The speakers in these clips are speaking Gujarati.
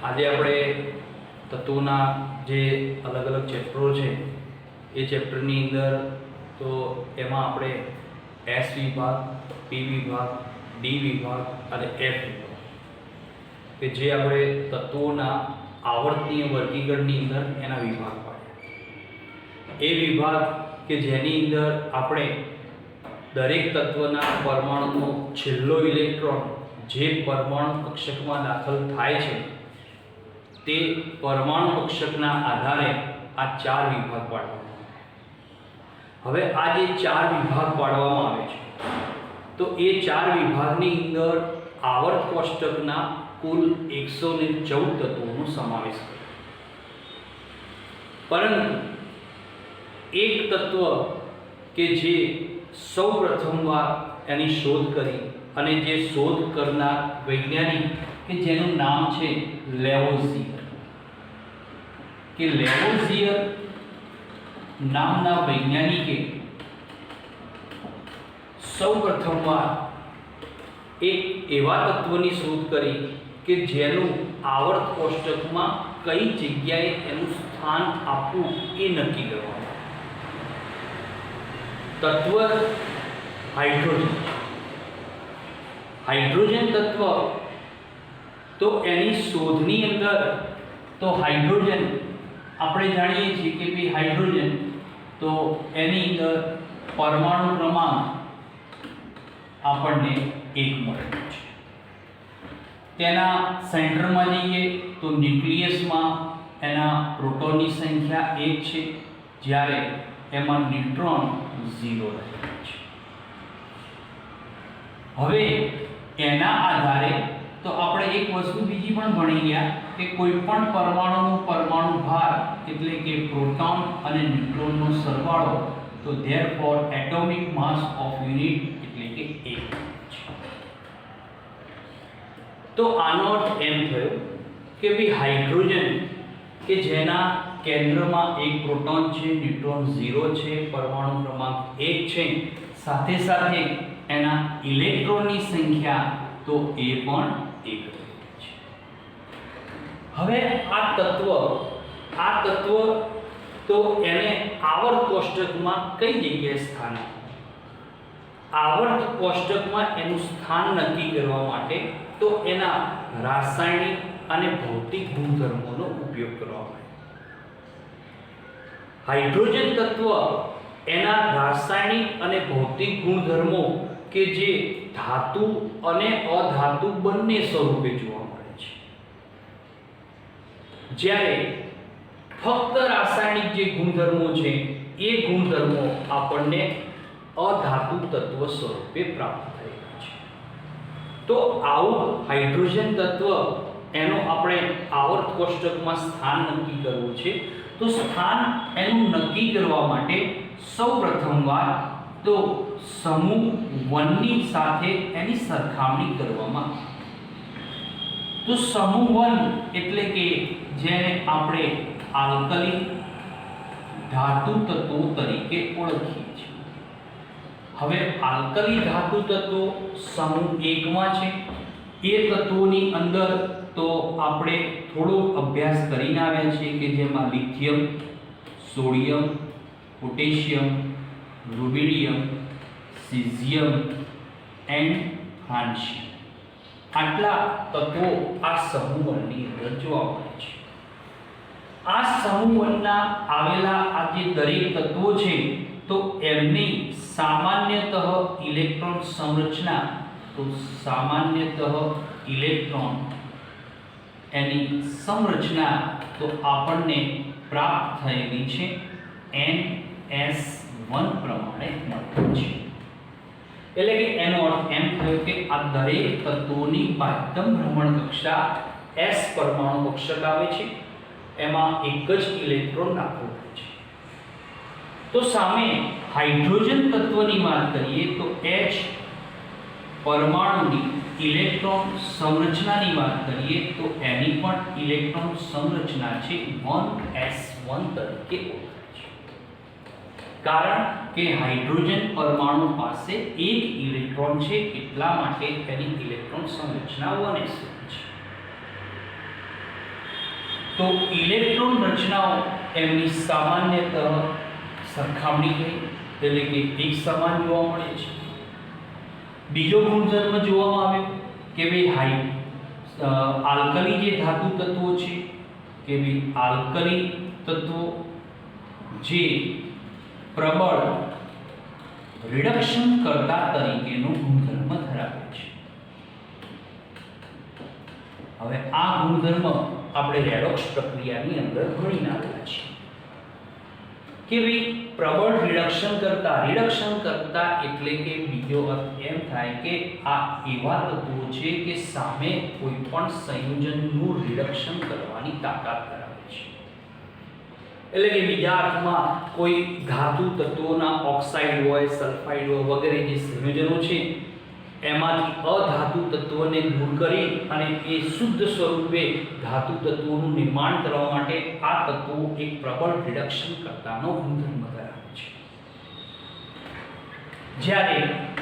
આજે આપણે તત્વોના જે અલગ અલગ ચેપ્ટરો છે એ ચેપ્ટરની અંદર તો એમાં આપણે એસ વિભાગ, પી વિભાગ, ડી વિભાગ અને એફ વિભાગ કે જે આપણે તત્વોના આવર્તનીય વર્ગીકરણની અંદર એના વિભાગ પાડ્યા. એ વિભાગ કે જેની અંદર આપણે દરેક તત્વના પરમાણુનો છેલ્લો ઇલેક્ટ્રોન જે પરમાણુ કક્ષકમાં દાખલ થાય છે તે પરમાણુ કક્ષકના આધારે આ ચાર વિભાગ પાડવામાં આવે. હવે આ જે ચાર વિભાગ પાડવામાં આવે છે તો એ ચાર વિભાગની અંદર આવર્ત કોષ્ટકના કુલ 114 તત્વોનો સમાવેશ કરે. પરંતુ એક તત્વ કે જે સૌ પ્રથમવાર એની શોધ કરી અને જે શોધ કરનાર વૈજ્ઞાનિક કે જેનું નામ છે લેવોઝિયર, કે લેવોઝિયર નામના વૈજ્ઞાનિકે સૌ પ્રથમવાર એક એવા તત્વની શોધ કરી કે જેનું આવર્ત કોષ્ટકમાં કઈ જગ્યાએ એનું સ્થાન આપવું એ નક્કી કરવામાં. તત્વ હાઇડ્રોજન. હાઇડ્રોજન તત્વ તો એની શોધની અંદર તો હાઇડ્રોજન આપણે જાણીએ છીએ કે ભાઈ હાઇડ્રોજન તો એની અંદર પરમાણુ ક્રમાંક આપણને 1 મળે છે. તેના સેન્ટરમાં જઈએ તો ન્યુક્લિયસમાં એના પ્રોટોનની સંખ્યા 1 છે, જ્યારે એમાં ન્યુટ્રોન 0 રહે છે. હવે એના આધારે તો આપણે એક વસ્તુ બીજી પણ ભણી ગયા કે કોઈ પણ પરમાણુનો પરમાણુ ભાર એટલે કે પ્રોટોન અને ન્યુટ્રોનનો સરવાળો તો therefore atomic mass of unit એટલે કે 1 છે. તો આનો અર્થ એમ થયો કે ભાઈ હાઇડ્રોજન કે જેના કેન્દ્રમાં એક પ્રોટોન છે, ન્યુટ્રોન 0 છે, પરમાણુ ક્રમાંક 1 છે, સાથે સાથે એના ઇલેક્ટ્રોનની સંખ્યા તો એ પણ 1 છે. હવે આ તત્વ તો એને આવર્ત કોષ્ટકમાં કઈ જગ્યાએ સ્થાન આપે? આવર્ત કોષ્ટકમાં એનું સ્થાન નક્કી કરવા માટે તો એના રાસાયણિક અને ભૌતિક ગુણધર્મોનો ઉપયોગ કરવામાં આવે. હાઇડ્રોજન તત્વ એના રાસાયણિક અને ભૌતિક ગુણધર્મો કે જે ધાતુ અને અધાતુ બંને સ્વરૂપે જોવા મળે છે, જ્યારે ફક્ત રાસાયણિક જે ગુણધર્મો છે એ ગુણધર્મો આપણને અધાતુ તત્વ સ્વરૂપે પ્રાપ્ત થયેલા છે. તો આવું હાઇડ્રોજન તત્વ એનો આપણે આવર્ત કોષ્ટકમાં સ્થાન નક્કી કરવું છે. તો સ્થાન એનું નક્કી કરવા માટે સૌપ્રથમવાર તો સમૂહ 1 ની સાથે એની સરખામણી કરવામાં આવે. તો સમૂહ 1 એટલે કે જેને આપણે આલ્કલી ધાતુ તત્વો તરીકે ઓળખીએ છીએ. હવે આલ્કલી ધાતુ તત્વો સમૂહ 1 માં છે. એ તત્વોની અંદર તો આપણે થોડો અભ્યાસ કરીને આવ્યા છીએ કે જેમાં lithium, sodium, potassium, rubidium, caesium and francium આટલા તત્વો આ સમૂહ 1 ની અંદર જોવા મળે છે. આ સમૂહ 1 ના આવેલા આ જે દરેક તત્વો છે તો એમની સામાન્યતઃ ઇલેક્ટ્રોન સંરચના તો સામાન્યતઃ ઇલેક્ટ્રોન એની સંરચના તો આપણને પ્રાપ્ત થયેલી છે NS1 પ્રમાણે મળે છે. એટલે કે એનો અર્થ એમ થયો કે આ દરેક તત્વોની બાહ્યતમ ભ્રમણ કક્ષા S પરમાણુ કક્ષક આવે છે, એમાં એક જ ઇલેક્ટ્રોન રાખવો પડે છે. તો સામે હાઇડ્રોજન તત્વની વાત કરીએ તો H પરમાણુની ઇલેક્ટ્રોન સંરચનાની વાત કરીએ તો એની પણ ઇલેક્ટ્રોન સંરચના છે 1s1 તરીકે ઓળખાય છે. કારણ કે હાઇડ્રોજન પરમાણુ પાસે એક ઇલેક્ટ્રોન છે, એટલા માટે તેની ઇલેક્ટ્રોન સંરચના 1s1 છે. તો ઇલેક્ટ્રોન રચનાઓ એમની સામાન્યતઃ સરખામણી થઈ એટલે કે એક સમાન જોવા મળે છે. બીજો ગુણધર્મ જોવામાં આવ્યો કે ભાઈ આલ્કલી જે ધાતુ તત્વો છે કે ભાઈ આલ્કલી તત્વો જે પ્રબળ રિડક્શન કરતા તરીકેનો ગુણધર્મ ધરાવે છે. હવે આ ગુણધર્મ આપણે રેડોક્સ પ્રક્રિયાની અંદર ભણીને આવેલા છે કે ભાઈ પ્રબળ રિડક્શન કરતા એટલે કે બીજો અર્થ એમ થાય કે આ એવા તત્વો છે કે સામે કોઈ પણ સંયોજનનું રિડક્શન કરવાની તાકાત ધરાવે છે. એટલે કે બીજા અર્થમાં કોઈ ધાતુ તત્વોના ઓક્સાઇડ હોય, સલ્ફાઇડ હોય વગેરે જે સંયોજનો છે એમાંથી અધાતુ તત્વોને દૂર કરી અને એ શુદ્ધ સ્વરૂપે ધાતુ તત્વોનું નિર્માણ કરવા માટે આ તત્વો એક પ્રબળ રિડક્શન કરતાનો ગુણધર્મ ધરાવે છે. જ્યારે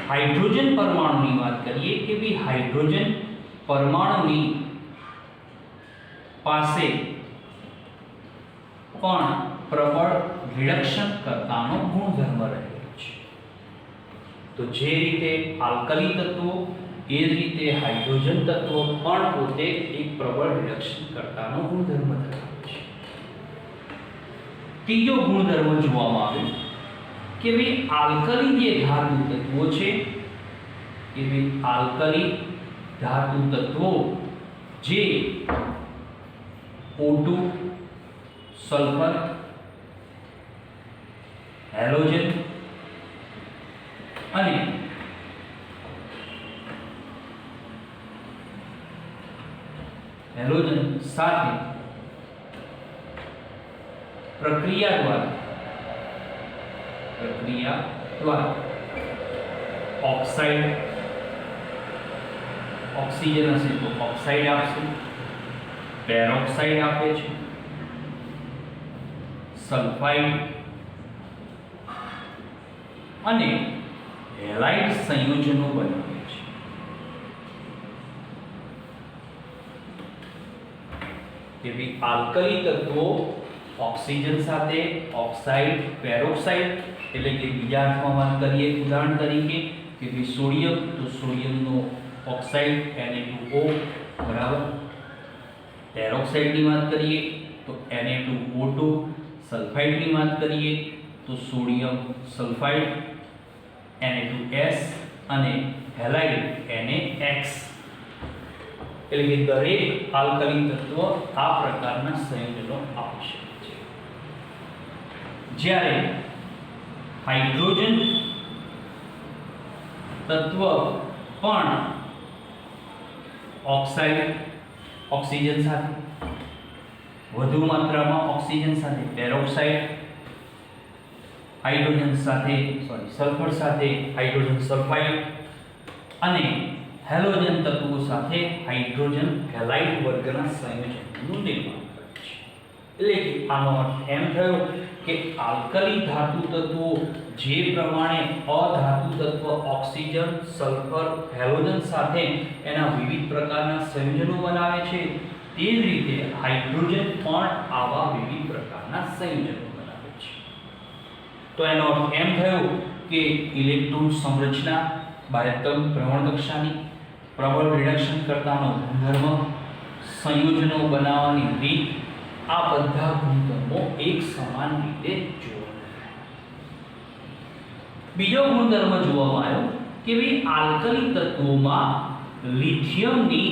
હાઇડ્રોજન પરમાણુની વાત કરીએ કે ભાઈ હાઇડ્રોજન પરમાણુની પાસે પણ પ્રબળ રિડક્શન કરતાનો ગુણધર્મ રહેલો છે. તો જે રીતે આલ્કલી તત્વો એ જ રીતે હાઇડ્રોજન તત્વો પણ પોતે એક પ્રબળ રિડક્શન કરતાનો ગુણધર્મ ધરાવે છે. ત્રીજો ગુણધર્મ જોવામાં આવ્યો કે ભાઈ આલ્કલી જે ધાતુ તત્વો છે કે ભાઈ આલ્કલી ધાતુ તત્વો જે O2 સલ્ફર હેલોજન અને હેલોજન સાથે પ્રક્રિયા દ્વારા ઓક્સાઇડ ઓક્સિજન હશે તો ઓક્સાઇડ આપશે, પેરોક્સાઇડ આપે છે, સલ્ફાઇડ અને હેલાઇડ સંયોજનો બનાવે છે. કે ભાઈ આલ્કલી તત્વો ઓક્સિજન સાથે ઓક્સાઇડ, પેરોક્સાઇડ એટલે કે બીજા અર્થમાં વાત કરીએ ઉદાહરણ તરીકે કે ભાઈ સોડિયમ તો સોડિયમનો ઓક્સાઇડ Na2O બરાબર. પેરોક્સાઇડની વાત કરીએ તો Na2O2, સલ્ફાઇડની વાત કરીએ તો સોડિયમ સલ્ફાઇડ Na2S અને હેલાઇડ NaX. એટલે કે દરેક આલ્કલી તત્વ આ પ્રકારના સંયોજનો આવશ્યક છે. જ્યારે હાઇડ્રોજન તત્વ પણ ઓક્સિજન સાથે વધુ માત્રામાં ઓક્સિજન સાથે પેરોક્સાઇડ હાઇડ્રોજન સાથે સલ્ફર સાથે હાઇડ્રોજન સલ્ફાઇડ અને હેલોજન તત્વો સાથે હાઇડ્રોજન હેલાઇડ વર્ગના સંયોજનનું નિર્માણ કરે છે. એટલે કે આનો અર્થ એમ થયો કે આલ્કલી ધાતુ તત્વો જે પ્રમાણે અધાતુ તત્વ ઓક્સિજન, સલ્ફર, હેલોજન સાથે એના વિવિધ પ્રકારના સંયોજનો બનાવે છે તે જ રીતે હાઇડ્રોજન પણ આવા વિવિધ પ્રકારના સંયોજનો બનાવે છે. તો એનો અર્થ એમ થયો કે ઇલેક્ટ્રોન સંરચના, બાહ્યતમ ભ્રમણ કક્ષાની, પ્રબળ રિડક્શન કરતાનો ગુણધર્મ, સંયોજનો બનાવવાની રીત આ બધા ગુણધર્મો એક સમાન રીતે જોવા. બીજો ગુણધર્મ જોવામાં આવ્યો કે ભાઈ આલ્કલી તત્વોમાં લિથિયમની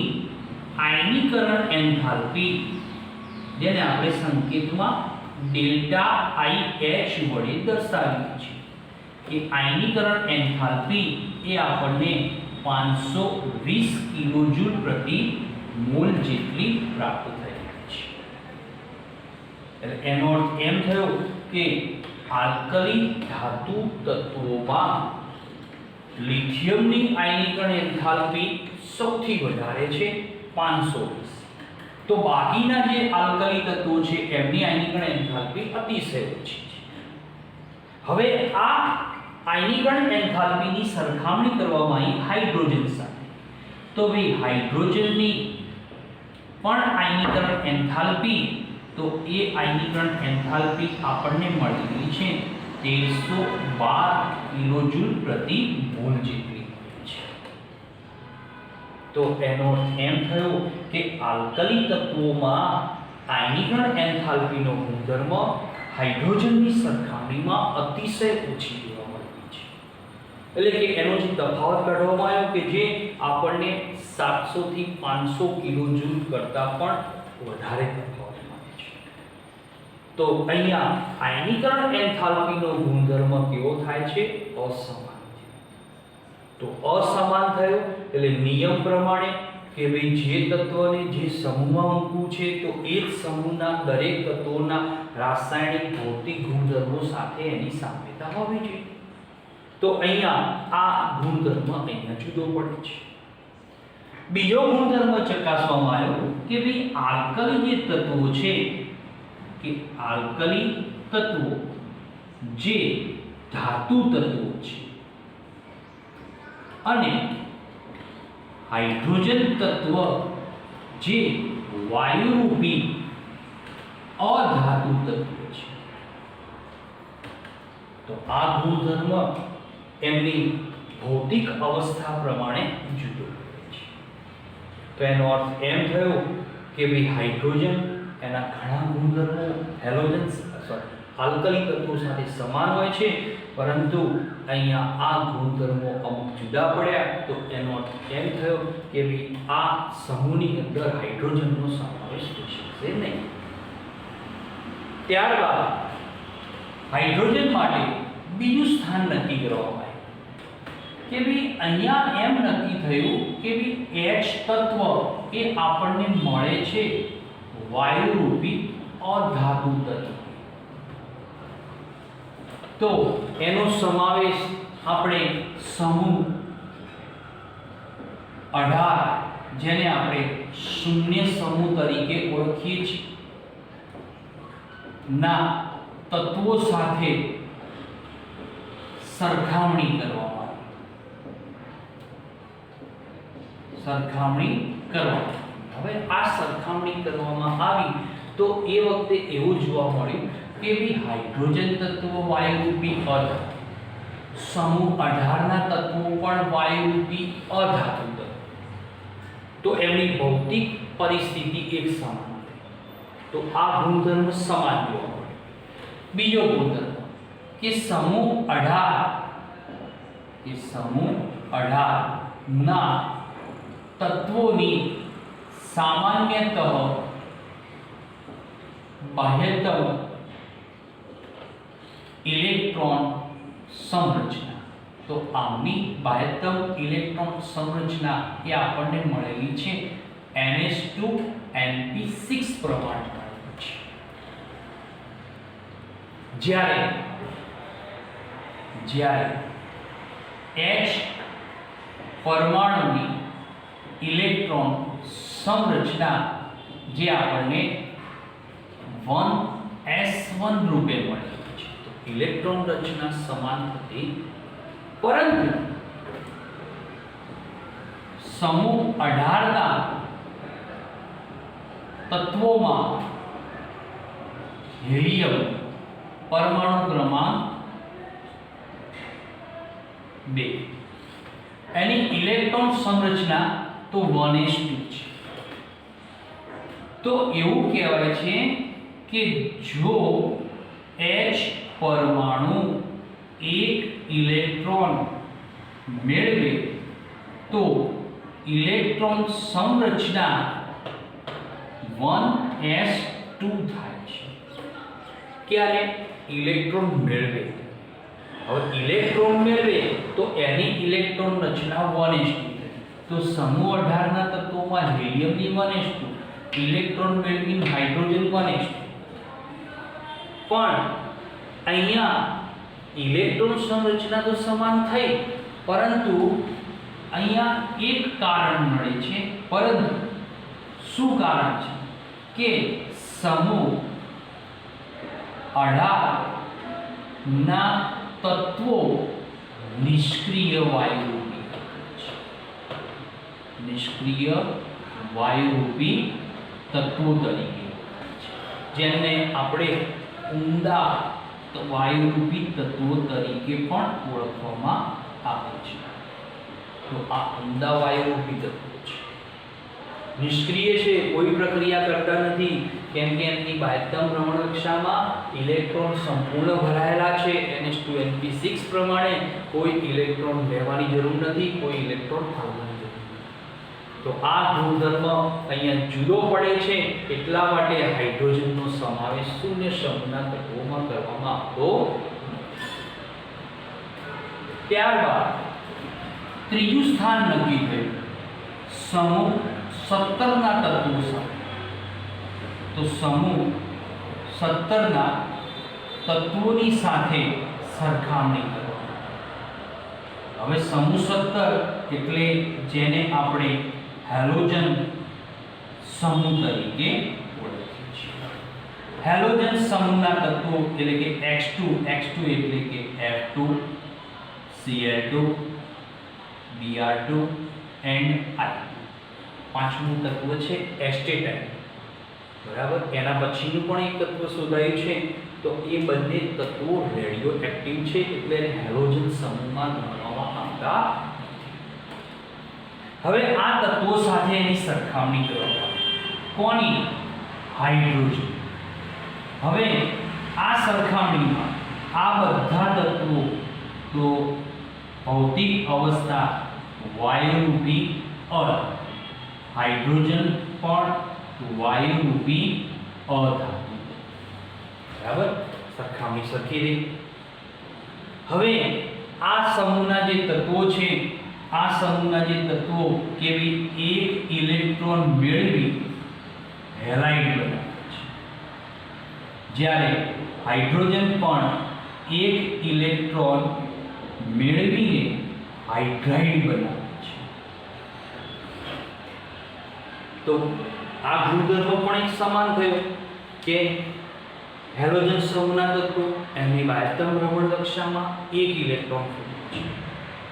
આયનીકરણ એન્થાલ્પી જેને આપણે સંકેતમાં ડેલ્ટા IH વડે દર્શાવીએ છીએ. એ આયનીકરણ એન્થાલ્પી એ આપણને 520 કિલોજૂલ પ્રતિ મોલ જેટલી પ્રાપ્ત થઈ છે. એટલે એનો અર્થ એમ થયો કે આલ્કલી ધાતુ તત્વોમાં લિથિયમની આયનીકરણ એન્થાલ્પી સૌથી વધારે છે 520. તો બાકીના જે આલ્કલી તત્વો છે એમની આયનીકરણ એન્થાલ્પી અતિશય ઓછી છે. હવે આ આયનીકરણ એન્થાલ્પીની સરખામણી કરવામાં આવી હાઇડ્રોજન સાથે. તો ભાઈ હાઇડ્રોજનની પણ આયનીકરણ એન્થાલ્પી તો એ આયનીકરણ એન્થાલ્પી આપણને મળેલી છે 1312 કિલોજૂલ પ્રતિ મોલ જેટલી છે. તો એનો અર્થ એમ થયો કે આલ્કલી તત્વોમાં આયનીકરણ એન્થાલ્પીનો ગુણધર્મ હાઇડ્રોજનની સરખામણીમાં અતિશય ઓછી જોવા મળતી છે. એટલે કે એનો જે તફાવત કાઢવામાં આવ્યો કે જે આપણને 700 થી 500 કિલોજૂલ કરતાં પણ વધારે તફાવત મળે છે. તો અહીંયા આયનીકરણ એન્થાલ્પીનો ગુણધર્મ કેવો થાય છે? અસમાન. તો અસમાન થયો એટલે નિયમ પ્રમાણે કે ભાઈ જે તત્વને જે સમૂહમાં મૂકવું છે તો એ જ સમૂહના દરેક તત્વોના રાસાયણિક ભૌતિક ગુણધર્મો સાથે એની સામ્યતા હોવી જોઈએ. તો અહીંયા આ ગુણધર્મ અહીંયા જુદો પડે છે. બીજો ગુણધર્મ ચકાસવામાં આવ્યો કે ભાઈ આલ્કલી જે તત્વો છે કે આલ્કલી તત્વો જે ધાતુ તત્વો છે અને હાઇડ્રોજન તત્વ જે વાયુરૂપી અધાતુ તત્વ છે. તો આ ગુણધર્મ એમની ભૌતિક અવસ્થા પ્રમાણે જુદો પડે છે. તો એનો અર્થ એમ થયો કે ભાઈ હાઇડ્રોજન એના ઘણા ગુણધર્મો હેલોજન્સ આલ્કલી તત્વો સાથે સમાન હોય છે, પરંતુ અહીંયા આ ગુણધર્મો અમુક જુદા પડ્યા. તો એનો અર્થ એમ થયો કે ભાઈ આ સમૂહની અંદર હાઇડ્રોજનનો સમાવેશ થઈ શકશે નહીં. ત્યારબાદ હાઇડ્રોજન માટે બીજું સ્થાન નક્કી કરવામાં આવ્યું કે ભાઈ અહીંયા એમ નક્કી થયું કે ભાઈ H તત્વ એ આપણને મળે છે વાયુરૂપી અધાતુ તત્વ. તો એનો સમાવેશ આપણે સમૂહ 18 જેને આપણે શૂન્ય સમૂહ તરીકે ઓળખીએ છીએ ના તત્વો સાથે સરખામણી કરવામાં હવે આ સરખામણી કરવામાં આવી તો એ વખતે એવું જોવા મળ્યું કે ભી હાઇડ્રોજન તત્વો વાયુરૂપી અધાતુ, સમૂહ 18 ના તત્વો પણ વાયુરૂપી અધાતુ તત્વો. તો એમની ભૌતિક પરિસ્થિતિ એક સમાન હતી. તો આ ગુણધર્મ સમાન જોવા મળે. બીજો ગુણધર્મ કે સમૂહ 18 ના તત્વોની સામાન્યતઃ બાહ્યતમ ઇલેક્ટ્રોન સંરચના. તો આમની બાહ્યતમ ઇલેક્ટ્રોન સંરચના એ આપણને મળેલી છે NH2np6 પ્રમાણે મળેલી છે. જ્યારે H પરમાણુની ઇલેક્ટ્રોન સંરચના જે આપણને 1s1 રૂપે મળેલી છે. તો ઇલેક્ટ્રોન રચના સમાન હતી, પરંતુ સમૂહ 18 ના તત્વોમાં હિલિયમ પરમાણુ ક્રમાંક 2 એની ઇલેક્ટ્રોન સંરચના તો 1s2 છે. તો એવું કહેવાય છે કે જો H પરમાણુ એક ઇલેક્ટ્રોન મેળવે તો ઇલેક્ટ્રોન સંરચના 1s2 થાય છે. ક્યારે ઇલેક્ટ્રોન મેળવે? હવે ઇલેક્ટ્રોન મેળવે તો એની ઇલેક્ટ્રોન રચના 1s2 થાય. તો સમૂહ 18 ના તત્વોમાં હિલિયમની 1s2, ઇલેક્ટ્રોન મેળવીને હાઇડ્રોજન 1s2. પણ અહીંયા ઇલેક્ટ્રોન સંરચના તો સમાન થઈ, પરંતુ અહીંયા એક કારણ મળે છે. પરંતુ શું કારણ છે કે સમૂહ 18 ના તત્વો નિષ્ક્રિય વાયુરૂપી છે. નિષ્ક્રિય વાયુરૂપી તત્વો તરીકે છે. જેને આપણે ઉમદા વાયુરૂપી તત્વો તરીકે પણ ઓળખવામાં આવે છે. તો આ ઉમદા વાયુરૂપી તત્વો છે. નિષ્ક્રિય છે, કોઈ પ્રક્રિયા કરતા નથી, કેમ કે એમની બાહ્યતમ ભ્રમણકક્ષામાં ઇલેક્ટ્રોન સંપૂર્ણ ભરાયેલા છે. NH2 પ્રમાણે કોઈ ઇલેક્ટ્રોન લેવાની જરૂર નથી, કોઈ ઇલેક્ટ્રોન આવવાની જરૂર નથી. તો આ ગુણધર્મ અહીંયા જુદો પડે છે, એટલા માટે હાઇડ્રોજનનો સમાવેશ શૂન્ય સમૂહના તત્વોમાં કરવામાં આવતો નથી. ત્યારબાદ ત્રીજું સ્થાન નક્કી થયું સમૂહ 17 ના તત્વો સાથે. તો સમૂહ 17 ના તત્વોની સાથે સરખામણી કરવાની. હવે સમૂહ 17 એટલે જેને આપણે હેલોજન સમૂહ તરીકે ઓળખીએ છીએ. હેલોજન સમૂહના તત્વો એટલે કે X2 એટલે કે F2, Cl2, Br2 and I. પાંચમું તત્વ છે એસ્ટેટાઇન. બરાબર, એના પછીનું પણ એક તત્વ શોધાયું છે. તો એ બંને તત્વો રેડિયો એક્ટિવ છે, એટલે એને હેલોજન સમૂહમાં ગણવામાં આવતા નથી. હવે આ તત્વો સાથે એની સરખામણી કરવામાં આવે. કોની? હાઇડ્રોજન. હવે આ સરખામણીમાં આ બધા તત્વો તો ભૌતિક અવસ્થા વાયુરૂપી અર્ધ, હાઇડ્રોજન પણ વાયુરૂપી અધાતુ. બરાબર, સરખામણી સરખી રહી. હવે આ સમૂહના જે તત્વો છે, આ સમૂહના જે તત્વો કેવી એક ઇલેક્ટ્રોન મેળવી હેલાઇડ બનાવે છે, જ્યારે હાઇડ્રોજન પણ એક ઇલેક્ટ્રોન મેળવીને હાઇડ્રાઇડ બનાવે છે. તો આ ગુણધર્મ પણ એક સમાન થયો કે હેલોજન સમૂહના તત્વો એમની બાહ્યતમ ભ્રમણકક્ષામાં એક ઇલેક્ટ્રોન છે.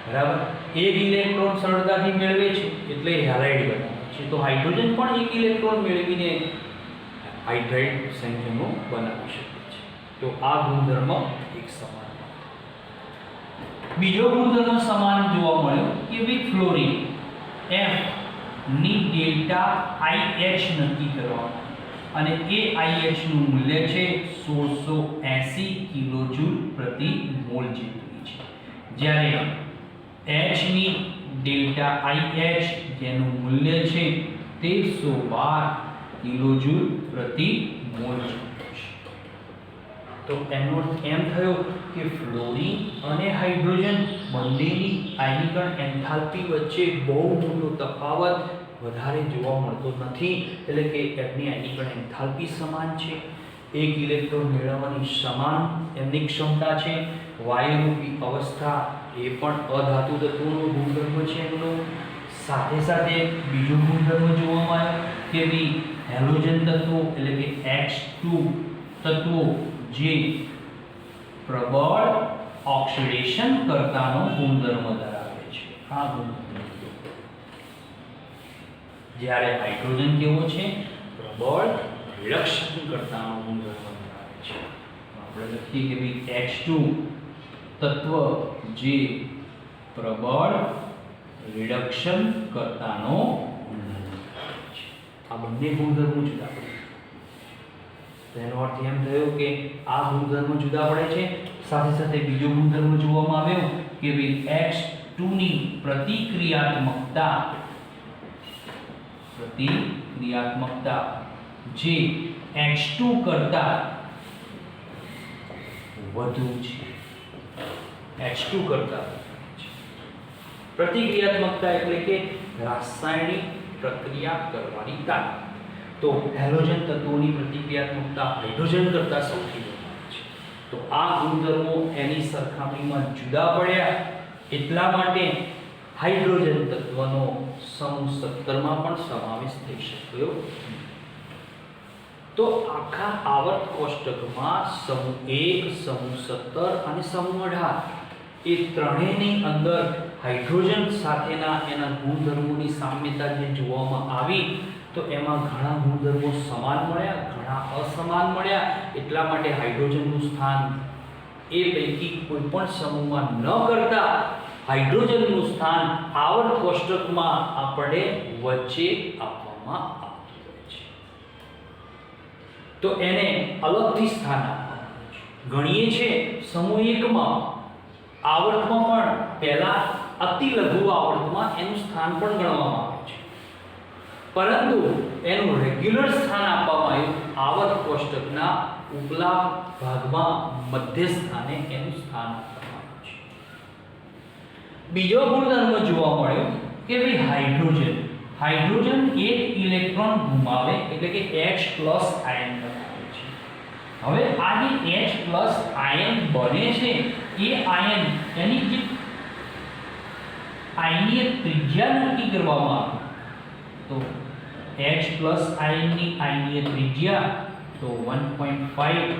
બરાબર, એક ઇલેક્ટ્રોન સરળતાથી મેળવે છે એટલે હેલાઇડ બનાવે છે. તો હાઇડ્રોજન પણ એક ઇલેક્ટ્રોન મેળવીને હાઇડ્રાઇડ સંયુગ્મો બનાવી શકે છે. તો આ ગુણધર્મ એક સમાન. બીજો ગુણધર્મ સમાન જોવા મળ્યો કે ભાઈ ફ્લોરિન F ની ડેલ્ટા IH નક્કી કરવાનો, અને એ IH નું મૂલ્ય છે 1680 કિલોજૂલ પ્રતિ મોલ જેટલી છે. જ્યારે H ની ડેલ્ટા IH જેનું મૂલ્ય છે 1312 કિલોજૂલ પ્રતિ મોલ છે. તો એનો અર્થ એમ થયો કે ફ્લોરિન અને હાઇડ્રોજન બંનેની આયનીકરણ એન્થાલ્પી વચ્ચે બહુ મોટો તફાવત વધારે જોવા મળતો નથી. એટલે કે એમની આયનીકરણ એન્થાલ્પી સમાન છે, એક ઇલેક્ટ્રોન મેળવવાની સમાન એમની ક્ષમતા છે. વાયુરૂપી અવસ્થા એ પણ અધાતુ તત્વોનો ગુણધર્મ છે એમનો. સાથે સાથે બીજો ગુણધર્મ જોવામાં આવ્યો કે ભઈ હેલોજન તત્વો એટલે કે X2 તત્વો જે પ્રબળ ઓક્સિડેશન કરતાનો ગુણધર્મ ધરાવે છે. આ ગુણધર્મ. જ્યારે હાઇડ્રોજન કેવો છે? પ્રબળ રિડક્શન કરતાનો ગુણધર્મ ધરાવે છે. આપણે લખીએ કે ભાઈ H2 તત્વ જે પ્રબળ રિડક્શન કરતાનો ગુણધર્મ ધરાવે છે. આ બંને ગુણધર્મો જુદા પડે. તેનો અર્થ એમ થયો કે આ ગુણધર્મ જુદા પડે છે. સાથે સાથે બીજો ગુણધર્મ જોવામાં આવ્યો કે ભાઈ X2 ની પ્રતિક્રિયાત્મકતા જે H2 કરતા વધુ છે. H2 કરતા પ્રતિક્રિયાત્મકતા એટલે કે રાસાયણિક પ્રક્રિયા કરવાની તાકાત. તો હેલોજન તત્વોની પ્રતિક્રિયાત્મકતા હાઇડ્રોજન કરતા સૌથી વધારે છે. તો આ ગુણધર્મો એની સરખામણીમાં જુદા પડ્યા, એટલા માટે હાઇડ્રોજન તત્વનો સમૂહ 17 માં પણ સમાવેશ થઈ શક્યો. તો આખા આવર્ત કોષ્ટકમાં સમૂહ 1, સમૂહ 17 અને સમૂહ 18 એ ત્રણેયની અંદર હાઇડ્રોજન સાથેના એના ગુણધર્મોની સામ્યતા જે જોવામાં આવી, તો એમાં ઘણા ગુણધર્મો સમાન મળ્યા, ઘણા અસમાન મળ્યા એટલા માટે હાઇડ્રોજનનું સ્થાન એ પૈકી કોઈ પણ સમૂહમાં ન કરતા હાઇડ્રોજનનું સ્થાન આવર્ત કોષ્ટકમાં આપણે વચ્ચે આપવામાં આવતું હોય છે, તો એને અલગથી સ્થાન આપવાનું છે. ગણીએ છે સમૂહ 1 માં આવર્તમાં પણ પહેલા અતિ લઘુ આવર્તમાં એનું સ્થાન પણ ગણવામાં આવે છે, પરંતુ એનું રેગ્યુલર સ્થાન આપવામાં આવ્યું આવર્ત કોષ્ટકના ઉપલા ભાગમાં મધ્ય સ્થાને એનું સ્થાન આપવામાં આવ્યું છે. બીજો ગુણધર્મ જોવા મળ્યો કે ભાઈ હાઇડ્રોજન એક ઇલેક્ટ્રોન ગુમાવે એટલે કે H+ આયન બનાવે છે. હવે આ જે H+ આયન બને છે એ આયન એની જે આયનીય ત્રિજ્યા નક્કી કરવામાં આવે તો H+ આયનની આયનીય ત્રિજ્યા તો 1.5